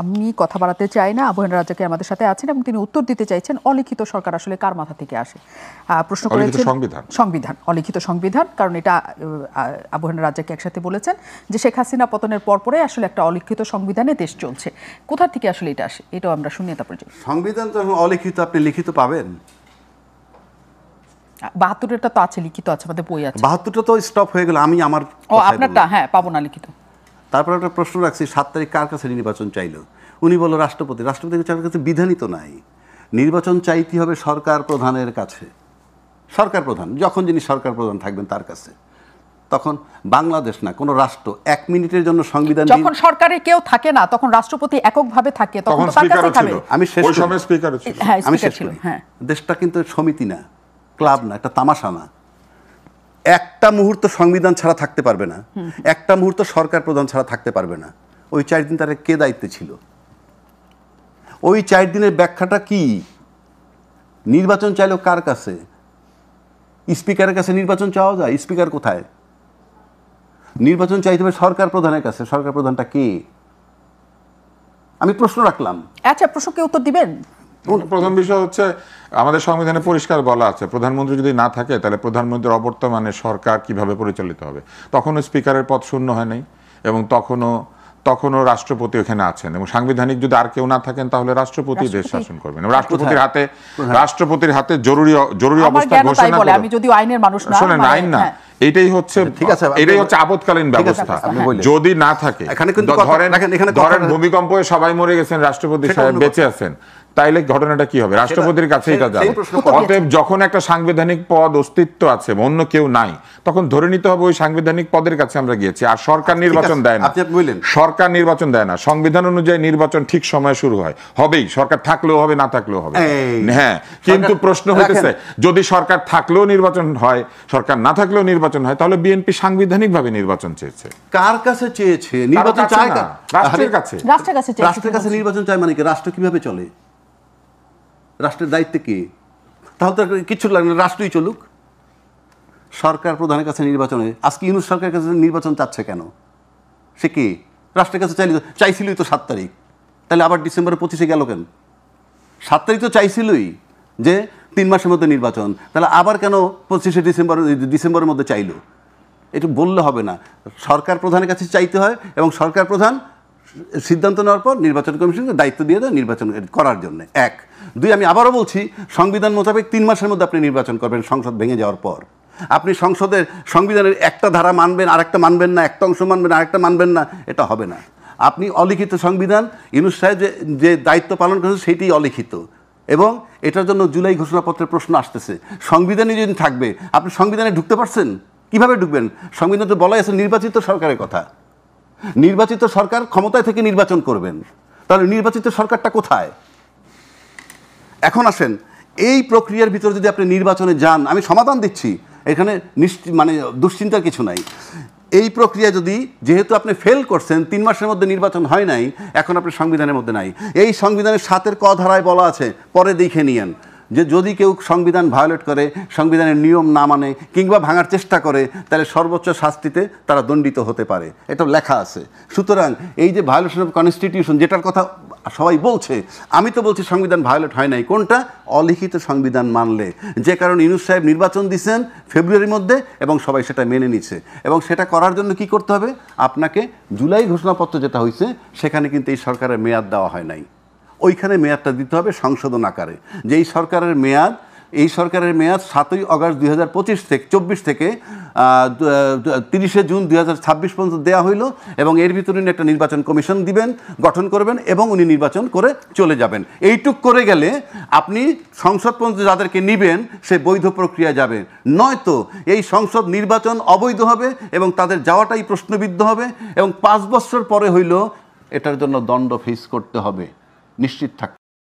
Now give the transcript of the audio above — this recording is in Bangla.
আমি কথা বাড়াতে চাই না। আবু হেনা রাজ্জাক আমাদের সাথে আছেন এবং তিনি উত্তর দিতে চাইছেন অলিখিত সরকার আসলে কার মাথা থেকে আসে। প্রশ্ন করেছেন সংবিধান, অলিখিত সংবিধান, কারণ এটা আবু হেনা রাজ্জাক একসাথে বলেছেন যে শেখ হাসিনা পতনের পরে আসলে একটা অলিখিত সংবিধানে দেশ চলছে। কোথা থেকে আসলে এটা আসে, এটাও আমরা শুনি। তারপরে সংবিধান তো অলিখিত, আপনি লিখিত পাবেন? ৭২টা তো আছে, লিখিত আছে, আমাদের বই আছে। ৭২টা তো স্টপ হয়ে গেল। আমি আমার আপনারটা হ্যাঁ পাবো না লিখিত। তারপর একটা প্রশ্ন রাখছি, ৭ তারিখ কার কাছে নির্বাচন চাইলো? উনি বলল রাষ্ট্রপতির কাছে। বিধানই তো নাই। নির্বাচন চাইতে হবে সরকার প্রধানের কাছে। সরকার প্রধান যখন যিনি সরকার প্রধান থাকবেন তার কাছে। তখন বাংলাদেশ না, কোনো রাষ্ট্র 1 মিনিটের জন্য সংবিধান, যখন সরকারে কেউ থাকে না তখন রাষ্ট্রপতি এককভাবে থাকে, তখন তার কাছে থাকে। আমি শেষ করি। দেশটা কিন্তু সমিতি না, ক্লাব না, একটা তামাশা না। একটা মুহূর্ত সংবিধান ছাড়া থাকতে পারবে না, একটা মুহূর্ত সরকার প্রধান ছাড়া থাকতে পারবে না। ওই 4 দিন তার কে দায়িত্বে ছিল? ওই 4 দিনের ব্যাখ্যাটা কি? নির্বাচন চাইলো কার কাছে? স্পিকারের কাছে নির্বাচন চাওয়া যায়? স্পিকার কোথায়? নির্বাচন চাইতে হবে সরকার প্রধানের কাছে। সরকার প্রধানটা কে? আমি প্রশ্ন রাখলাম। আচ্ছা, প্রশ্নকে উত্তর দিবেন। প্রথম বিষয় হচ্ছে, আমাদের সংবিধানে পরিষ্কার বলা আছে প্রধানমন্ত্রী যদি না থাকে তাহলে প্রধানমন্ত্রীর অবর্তমানে সরকার কিভাবে পরিচালিত হবে। তখনও স্পিকারের পদ শূন্য হয় নাই এবং তখনও রাষ্ট্রপতি ওখানে আছেন, এবং সাংবিধানিক যদি আর কেউ না থাকেন তাহলে রাষ্ট্রপতি দেশ শাসন করবেন। রাষ্ট্রপতির হাতে জরুরি অবস্থা ঘোষণা করে। আমি যদি আইনের মানুষ না, শুনেন, আইন না, এটাই হচ্ছে আপদকালীন ব্যবস্থা। যদি না থাকে, ধরেন ভূমিকম্পে সবাই মরে গেছেন, রাষ্ট্রপতি সাহেব বেঁচে আছেন, তাইলে ঘটনাটা কি হবে? রাষ্ট্রপতির কাছে এটা যাবে। অতএব যখন একটা সাংবিধানিক পদ অস্তিত্ব আছে, অন্য কেউ নাই, তখন ধরে নিতে হবে ওই সাংবিধানিক পদের কাছে আমরা গিয়েছি। আর সরকার নির্বাচন দেয় না, সরকার নির্বাচন দেয় না। সংবিধান অনুযায়ী নির্বাচন ঠিক সময়ে শুরু হয়, হবেই, সরকার থাকলেও হবে, না থাকলেও হবে। হ্যাঁ, কিন্তু প্রশ্ন হইতেছে, যদি সরকার থাকলেও নির্বাচন হয়, সরকার না থাকলেও নির্বাচন হয়, তাহলে বিএনপি সাংবিধানিক ভাবে নির্বাচন চেয়েছে। কার কাছে চেয়েছে? নির্বাচন চায় না, রাষ্ট্রের কাছে। রাষ্ট্রের কাছে নির্বাচন চায় মানে কি? রাষ্ট্র কিভাবে চলে? রাষ্ট্রের দায়িত্ব কি? তাহলে তো কিছু লাগবে না, রাষ্ট্রই চলুক। সরকার প্রধানের কাছে নির্বাচনে আজকে ইউনূস সরকারের কাছে নির্বাচন চাচ্ছে কেন? সে কি রাষ্ট্রের কাছে চাইছিলই তো 7 তারিখ, তাহলে আবার ডিসেম্বরের 25-এ গেল কেন? 7 তারিখ তো চাইছিলই যে 3 মাসের মধ্যে নির্বাচন, তাহলে আবার কেন 25শে ডিসেম্বরের মধ্যে চাইলো? এটা বললে হবে না। সরকার প্রধানের কাছে চাইতে হয় এবং সরকার প্রধান সিদ্ধান্ত নেওয়ার পর নির্বাচন কমিশনকে দায়িত্ব দিয়ে দেয় নির্বাচন করার জন্য। 1, 2, আমি আবারও বলছি, সংবিধান মোতাবেক 3 মাসের মধ্যে আপনি নির্বাচন করবেন সংসদ ভেঙে যাওয়ার পর। আপনি সংসদের সংবিধানের একটা ধারা মানবেন, আরেকটা মানবেন না, একটা অংশ মানবেন, আরেকটা মানবেন না, এটা হবে না। আপনি অলিখিত সংবিধান, ইউনূস সাহেব যে দায়িত্ব পালন করেছে সেটাই অলিখিত, এবং এটার জন্য জুলাই ঘোষণাপত্রের প্রশ্ন আসতেছে। সংবিধানই যদি থাকবে, আপনি সংবিধানে ঢুকতে পারছেন? কিভাবে ঢুকবেন? সংবিধানে তো বলাই আছে নির্বাচিত সরকারের কথা। নির্বাচিত সরকার ক্ষমতায় থেকে নির্বাচন করবেন, তাহলে নির্বাচিত সরকারটা কোথায়? এখন আসেন, এই প্রক্রিয়ার ভিতরে যদি আপনি নির্বাচনে যান, আমি সমাধান দিচ্ছি, এখানে মানে দুশ্চিন্তার কিছু নাই। এই প্রক্রিয়া যদি, যেহেতু আপনি ফেল করছেন, 3 মাসের মধ্যে নির্বাচন হয় নাই, এখন আপনি সংবিধানের মধ্যে নাই। এই সংবিধানের 7-এর ক ধারায় বলা আছে, পরে দেখে নিয়েন, যে যদি কেউ সংবিধান ভায়োলেট করে, সংবিধানের নিয়ম না মানে কিংবা ভাঙার চেষ্টা করে, তাহলে সর্বোচ্চ শাস্তিতে তারা দণ্ডিত হতে পারে। এটা লেখা আছে। সুতরাং এই যে ভায়োলেশন অফ কনস্টিটিউশন যেটার কথা সবাই বলছে, আমি তো বলছি সংবিধান ভায়োলেট হয় নাই। কোনটা? অলিখিত সংবিধান মানলে। যে কারণে ইউনূস সাহেব নির্বাচন দিচ্ছেন ফেব্রুয়ারির মধ্যে এবং সবাই সেটা মেনে নিচ্ছে। এবং সেটা করার জন্য কি করতে হবে? আপনাকে জুলাই ঘোষণাপত্র যেটা হয়েছে সেখানে কিন্তু এই সরকারের মেয়াদ দেওয়া হয় নাই, ওইখানে মেয়াদটা দিতে হবে সংশোধন আকারে। যে এই সরকারের মেয়াদ 7ই আগস্ট 2024 থেকে 30শে জুন 2026 পর্যন্ত দেওয়া হইল, এবং এর ভিতরে একটা নির্বাচন কমিশন গঠন করবেন এবং উনি নির্বাচন করে চলে যাবেন। এইটুক করে গেলে আপনি সংসদ পর্যন্ত যাদেরকে নিবেন সে বৈধ প্রক্রিয়া যাবে। নয়তো এই সংসদ নির্বাচন অবৈধ হবে এবং তাদের যাওয়াটাই প্রশ্নবিদ্ধ হবে, এবং 5 বছর পরে হইল এটার জন্য দণ্ড ফেস করতে হবে, নিশ্চিত থাকতে